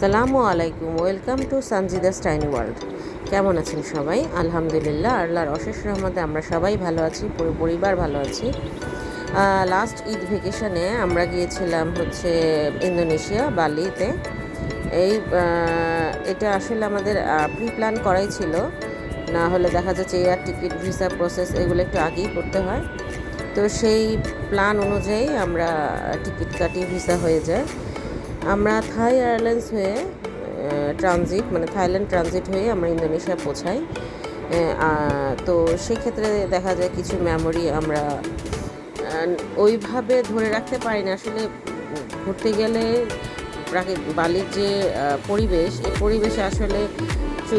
আসসালামু আলাইকুম, welcome to Sanjida's tiny world. কেমন আছেন সবাই? আলহামদুলিল্লাহ, আল্লাহর অশেষ রহমতে আমরা সবাই ভালো আছি, পুরো পরিবার ভালো আছি। লাস্ট ঈদ ভেকেশনে আমরা গিয়েছিলাম ইন্দোনেশিয়া, বালিতে। এটা আসলে আমাদের প্রি প্ল্যান করাই ছিল, না হলে দেখা যাচ্ছে এয়ার টিকিট, ভিসা প্রসেস এগুলো একটু আগেই করতে হয়। তো সেই প্ল্যান অনুযায়ী আমরা টিকিট কাটি, ভিসা হয়ে যায়। আমরা থাই এয়ারলাইন্স হয়ে থাইল্যান্ড ট্রানজিট হয়ে আমরা ইন্দোনেশিয়া পৌঁছাই। তো সেক্ষেত্রে দেখা যায় কিছু মেমোরি আমরা ওইভাবে ধরে রাখতে পারি না। আসলে ঘুরতে গেলে বালির যে পরিবেশ, এই পরিবেশে আসলে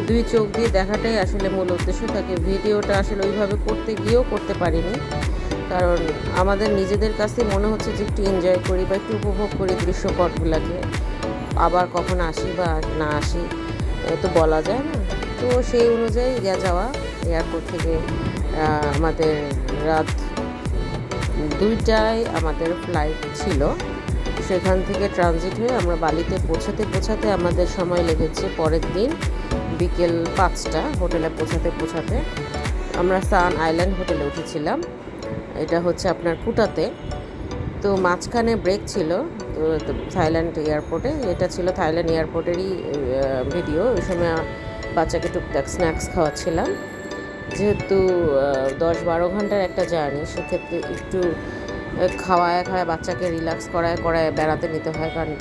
দুই চোখ দিয়ে দেখাটাই আসলে মূল উদ্দেশ্য থাকে। ভিডিওটা আসলে ওইভাবে করতে গিয়েও করতে পারিনি, কারণ আমাদের নিজেদের কাছে মনে হচ্ছে যে একটু এনজয় করি বা একটু উপভোগ করি দৃশ্যপটগুলোকে। আবার কখন আসি বা না আসি তো বলা যায় না। তো সেই অনুযায়ী যাওয়া। এয়ারপোর্ট থেকে আমাদের রাত 2টায় আমাদের ফ্লাইট ছিল। সেখান থেকে ট্রানজিট হয়ে আমরা বালিতে পৌঁছাতে আমাদের সময় লেগেছে পরের দিন বিকেল 5টা। হোটেলে পৌঁছাতে আমরা সান আইল্যান্ড হোটেলে উঠেছিলাম। এটা হচ্ছে আপনার কুটাতে। তো মাঝখানে ব্রেক ছিল তো থাইল্যান্ড এয়ারপোর্টে। এটা ছিল থাইল্যান্ড এয়ারপোর্টেরই ভিডিও। ওই সময় বাচ্চাকে টুকটাক স্ন্যাক্স খাওয়াচ্ছিলাম। যেহেতু 10-12 ঘন্টার একটা জার্নি, সেক্ষেত্রে একটু খাওয়ায় বাচ্চাকে রিল্যাক্স করায় বেড়াতে নিতে হয়, কারণ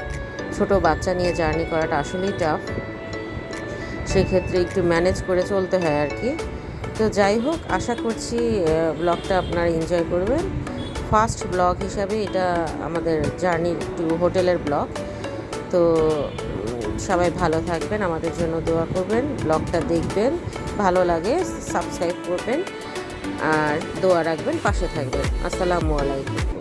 ছোটো বাচ্চা নিয়ে জার্নি করাটা আসলেই টাফ। সেক্ষেত্রে একটু ম্যানেজ করে চলতে হয় আর কি। তো যাই হোক, আশা করছি ব্লগটা আপনারা এনজয় করবেন। ফার্স্ট ব্লগ হিসাবে এটা আমাদের জার্নির একটু হোটেলের ব্লগ। তো সবাই ভালো থাকবেন, আমাদের জন্য দোয়া করবেন, ব্লগটা দেখবেন, ভালো লাগে সাবস্ক্রাইব করবেন আর দোয়া রাখবেন, পাশে থাকবেন। আসসালামু আলাইকুম।